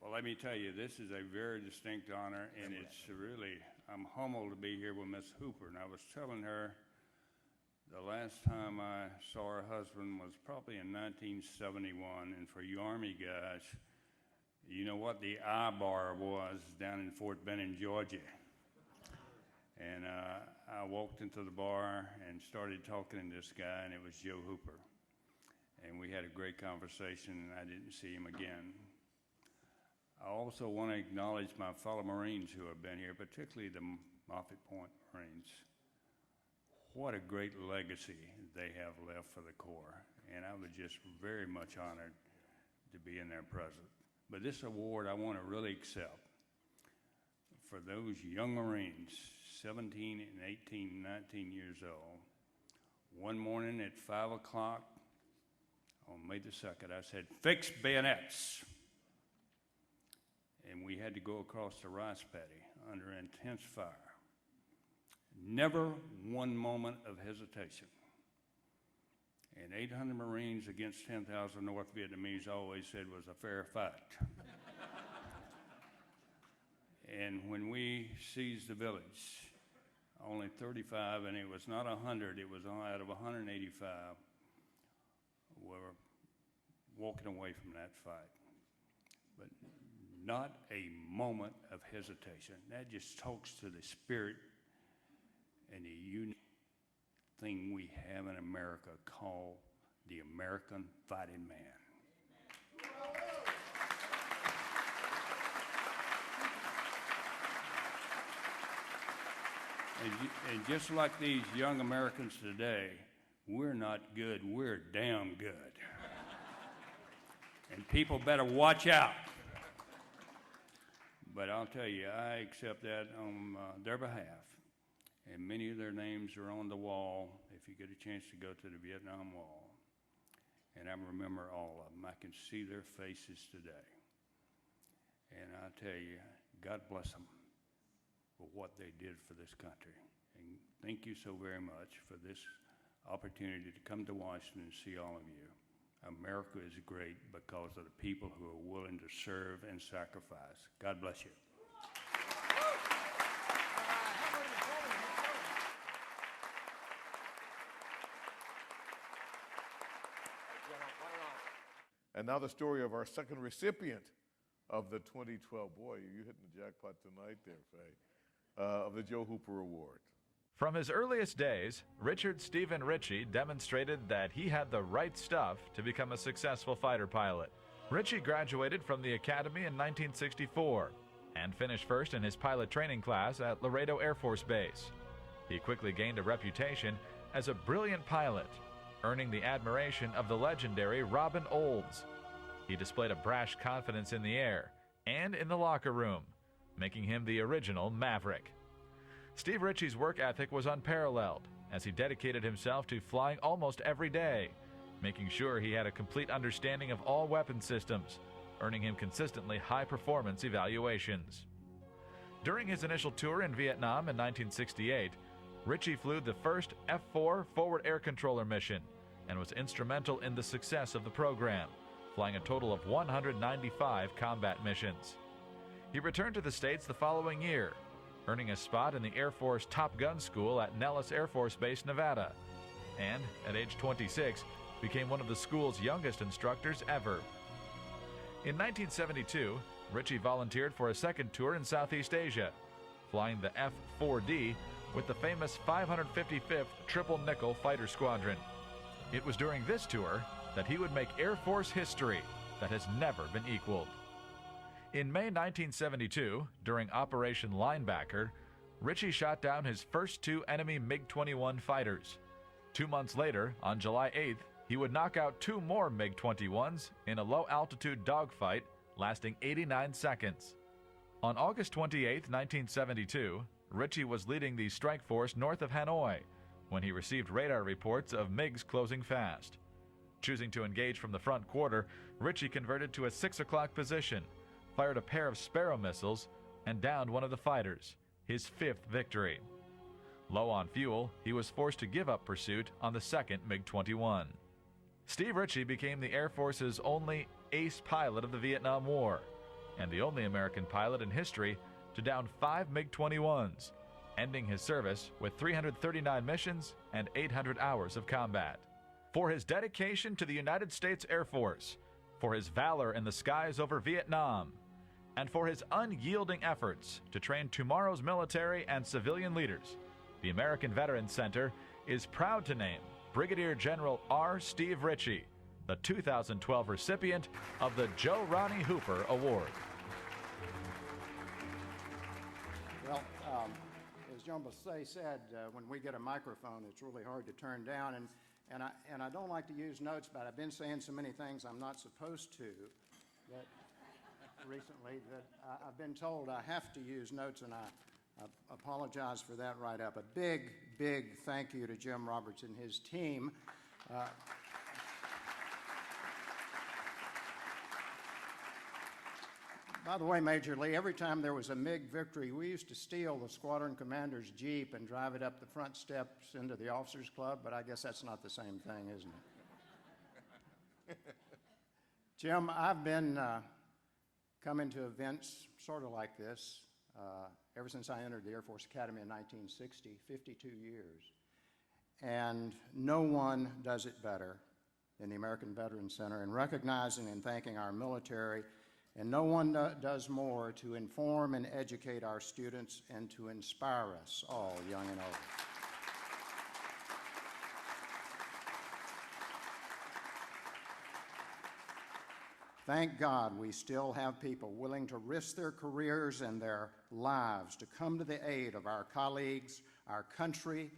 Well, let me tell you, this is a very distinct honor, and it's really, I'm humbled to be here with Miss Hooper. And I was telling her the last time I saw her husband was probably in 1971, and for you Army guys, you know what the I-bar was down in Fort Benning, Georgia. And I walked into the bar and started talking to this guy, and it was Joe Hooper. And we had a great conversation, and I didn't see him again. I also want to acknowledge my fellow Marines who have been here, particularly the Moffett Point Marines. What a great legacy they have left for the Corps, and I was just very much honored to be in their presence. But this award I want to really accept for those young Marines, 17 and 18, 19 years old. One morning at 5 o'clock on May the 2nd, I said, "Fix bayonets." And we had to go across the rice paddy under intense fire. Never one moment of hesitation. And 800 Marines against 10,000 North Vietnamese always said was a fair fight. And when we seized the village, only 35, and it was not 100, it was out of 185, were walking away from that fight. But not a moment of hesitation. That just talks to the spirit and the unique thing we have in America called the American fighting man. And just like these young Americans today, we're not good, we're damn good. And people better watch out. But I'll tell you, I accept that on their behalf. And many of their names are on the wall if you get a chance to go to the Vietnam Wall. And I remember all of them. I can see their faces today. And I tell you, God bless them for what they did for this country. And thank you so very much for this opportunity to come to Washington and see all of you. America is great because of the people who are willing to serve and sacrifice. God bless you. And now the story of our second recipient of the 2012, boy, you hitting the jackpot tonight there, Faye, of the Joe Hooper Award. From his earliest days, Richard Stephen Ritchie demonstrated that he had the right stuff to become a successful fighter pilot. Ritchie graduated from the Academy in 1964 and finished first in his pilot training class at Laredo Air Force Base. He quickly gained a reputation as a brilliant pilot, earning the admiration of the legendary Robin Olds. He displayed a brash confidence in the air and in the locker room, making him the original Maverick. Steve Ritchie's work ethic was unparalleled, as he dedicated himself to flying almost every day, making sure he had a complete understanding of all weapon systems, earning him consistently high-performance evaluations. During his initial tour in Vietnam in 1968, Ritchie flew the first F-4 forward air controller mission and was instrumental in the success of the program, flying a total of 195 combat missions. He returned to the States the following year, earning a spot in the Air Force Top Gun School at Nellis Air Force Base, Nevada. And at age 26, became one of the school's youngest instructors ever. In 1972, Ritchie volunteered for a second tour in Southeast Asia, flying the F-4D with the famous 555th Triple Nickel Fighter Squadron. It was during this tour that he would make Air Force history that has never been equaled. In May 1972, during Operation Linebacker, Ritchie shot down his first 2 enemy MiG-21 fighters. 2 months later, on July 8th, he would knock out 2 more MiG-21s in a low-altitude dogfight lasting 89 seconds. On August 28, 1972, Ritchie was leading the strike force north of Hanoi when he received radar reports of MiGs closing fast. Choosing to engage from the front quarter, Ritchie converted to a 6 o'clock position, fired a pair of Sparrow missiles, and downed one of the fighters, his 5th victory. Low on fuel, he was forced to give up pursuit on the second MiG-21. Steve Ritchie became the Air Force's only ace pilot of the Vietnam War, and the only American pilot in history to down 5 MiG-21s, ending his service with 339 missions and 800 hours of combat. For his dedication to the United States Air Force, for his valor in the skies over Vietnam, and for his unyielding efforts to train tomorrow's military and civilian leaders, the American Veterans Center is proud to name Brigadier General R. Steve Ritchie the 2012 recipient of the Joe Ronnie Hooper Award. Well, as John Bosse said, when we get a microphone, it's really hard to turn down. And I don't like to use notes, but I've been saying so many things I'm not supposed to that recently that I've been told I have to use notes, and I apologize for that right up. A big, big thank you to Jim Roberts and his team. By the way, Major Lee, every time there was a MiG victory, we used to steal the squadron commander's Jeep and drive it up the front steps into the officers' club, but I guess that's not the same thing, isn't it? Jim, I've been coming to events sort of like this ever since I entered the Air Force Academy in 1960, 52 years. And no one does it better than the American Veterans Center in recognizing and thanking our military. And no one does more to inform and educate our students and to inspire us all, young and old. Thank God we still have people willing to risk their careers and their lives to come to the aid of our colleagues, our country,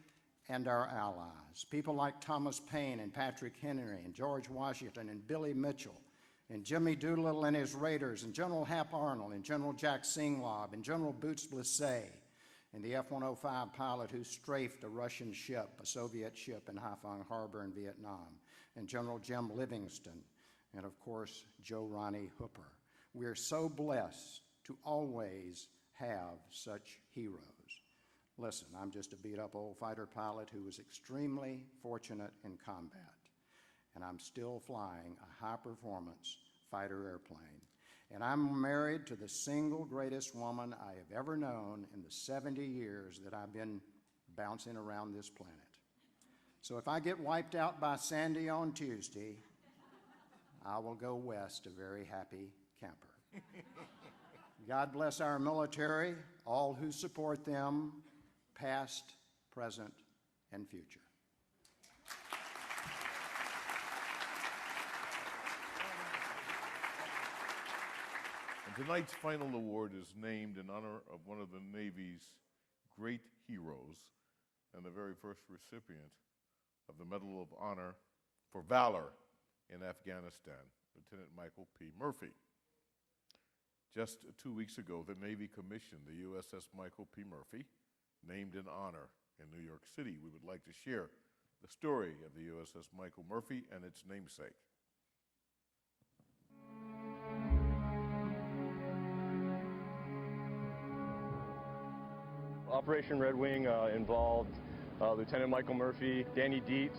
and our allies. People like Thomas Paine and Patrick Henry and George Washington and Billy Mitchell, and Jimmy Doolittle and his Raiders, and General Hap Arnold, and General Jack Singlaub, and General Boots Blissett, and the F-105 pilot who strafed a Russian ship, a Soviet ship in Haiphong Harbor in Vietnam, and General Jim Livingston, and of course, Joe Ronnie Hooper. We are so blessed to always have such heroes. Listen, I'm just a beat-up old fighter pilot who was extremely fortunate in combat. And I'm still flying a high-performance fighter airplane. And I'm married to the single greatest woman I have ever known in the 70 years that I've been bouncing around this planet. So if I get wiped out by Sandy on Tuesday, I will go west a very happy camper. God bless our military, all who support them, past, present, and future. Tonight's final award is named in honor of one of the Navy's great heroes and the very first recipient of the Medal of Honor for Valor in Afghanistan, Lieutenant Michael P. Murphy. Just 2 weeks ago, the Navy commissioned the USS Michael P. Murphy, named in honor in New York City. We would like to share the story of the USS Michael Murphy and its namesake. Operation Red Wing involved Lieutenant Michael Murphy, Danny Dietz,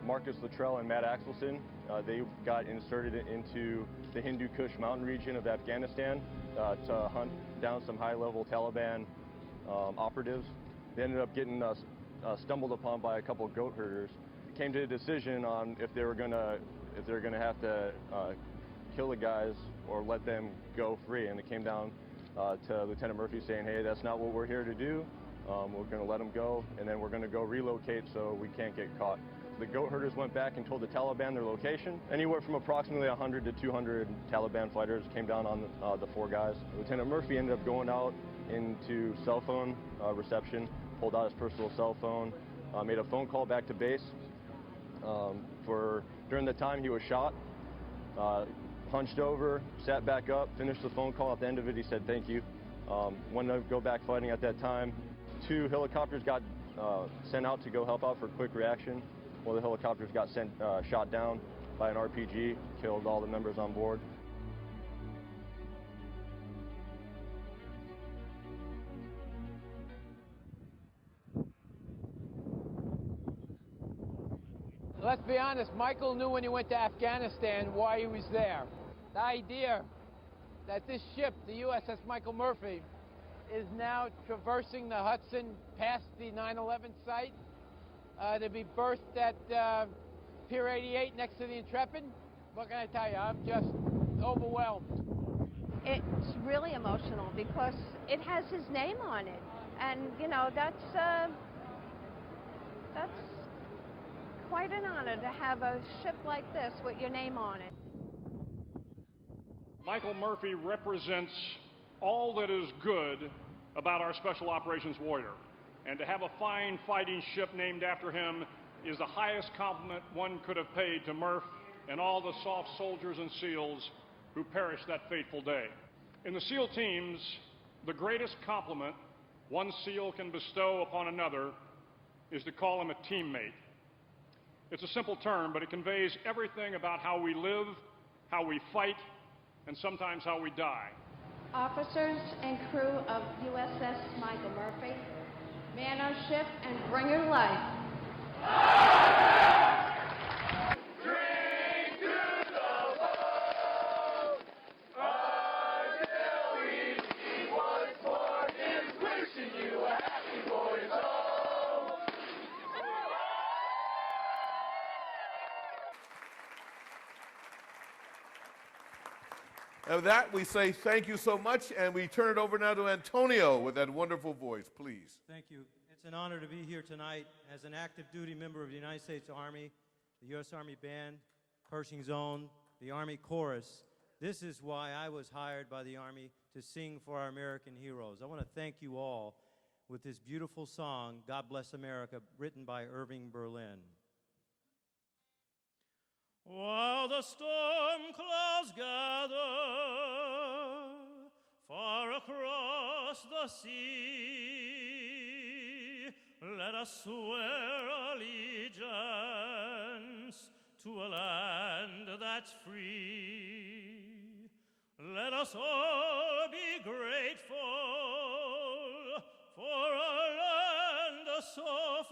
Marcus Luttrell, and Matt Axelson. They got inserted into the Hindu Kush mountain region of Afghanistan to hunt down some high-level Taliban operatives. They ended up getting stumbled upon by a couple of goat herders. Came to a decision on if they were gonna have to kill the guys or let them go free, and it came down to Lieutenant Murphy saying, "Hey, that's not what we're here to do. We're going to let them go, and then we're going to go relocate so we can't get caught." The goat herders went back and told the Taliban their location. Anywhere from approximately 100 to 200 Taliban fighters came down on the 4 guys. Lieutenant Murphy ended up going out into cell phone reception, pulled out his personal cell phone, made a phone call back to base. During the time he was shot, hunched over, sat back up, finished the phone call. At the end of it, he said, "Thank you." Wanted to go back fighting at that time. 2 helicopters got sent out to go help out for quick reaction. One of the helicopters got shot down by an RPG, killed all the members on board. Let's be honest, Michael knew when he went to Afghanistan why he was there. The idea that this ship, the USS Michael Murphy, is now traversing the Hudson past the 9/11 site to be berthed at Pier 88 next to the Intrepid. What can I tell you? I'm just overwhelmed. It's really emotional because it has his name on it. And, you know, that's quite an honor to have a ship like this with your name on it. Michael Murphy represents all that is good about our Special Operations Warrior. And to have a fine fighting ship named after him is the highest compliment one could have paid to Murph and all the soft soldiers and SEALs who perished that fateful day. In the SEAL teams, the greatest compliment one SEAL can bestow upon another is to call him a teammate. It's a simple term, but it conveys everything about how we live, how we fight, and sometimes how we die. Officers and crew of USS Michael Murphy, man our ship and bring your life. Drink to the boat until we see once more him wishing you a happy boy's home. And with that, we say thank you so much, and we turn it over now to Antonio with that wonderful voice, please. Thank you. It's an honor to be here tonight as an active duty member of the United States Army, the U.S. Army Band, Pershing Zone, the Army Chorus. This is why I was hired by the Army to sing for our American heroes. I want to thank you all with this beautiful song, God Bless America, written by Irving Berlin. While the storm clouds gather far across the sea, let us swear allegiance to a land that's free. Let us all be grateful for a land so